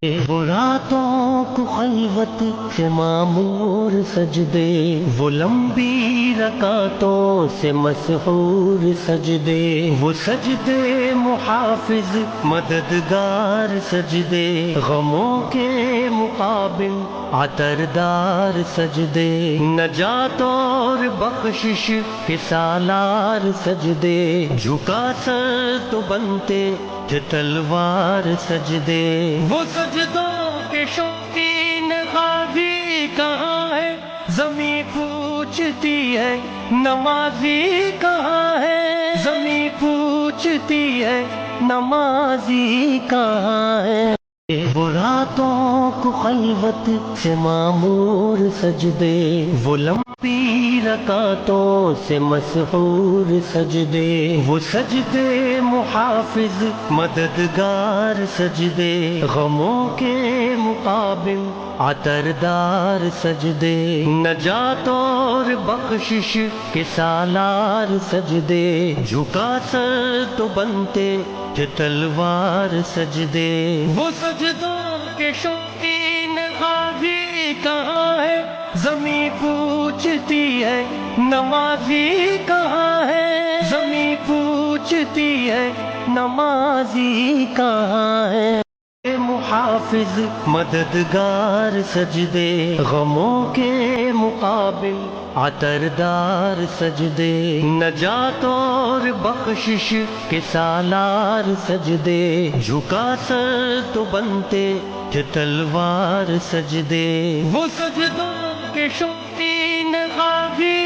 وہ راتوں کو خلوت سے معمور سجدے، وہ لمبی رکعتوں سے مسحور سجدے، وہ سجدے محافظ مددگار سجدے، غموں کے مقابل عطردار سجدے، نجات اور بخشش کے سالار سجدے، جھکا سر تو بنتے تھے تلوار سجدے، وہ سجدوں کے شوقین غازی کہاں ہے، زمیں پوچھتی ہے نمازی کہاں ہے، زمیں پوچھتی ہے نمازی کہاں ہے، وہ راتوں کو خلوت سے معمور سجدے، وہ لمبی رکعتوں سے مسحور سجدے، وہ سجدے محافظ مددگار سجدے، غموں کے مقابل عطردار سجدے، نجات اور بخشش کے سالار سجدے، جھکا سر تو بنتے تھے تلوار سجدے، وہ سجدوں کے شوقین غازی کہاں ہے، زمیں پوچھتی ہے نمازی کہاں ہے، زمیں پوچھتی ہے نمازی کہاں ہے، محافظ مددگار سجدے، غموں کے مقابل عطردار سجدے، نجات اور بخشش کے سالار سجدے، جھکا سر تو بنتے تھے تلوار سجدے، وہ سجدوں کے شوقین غازی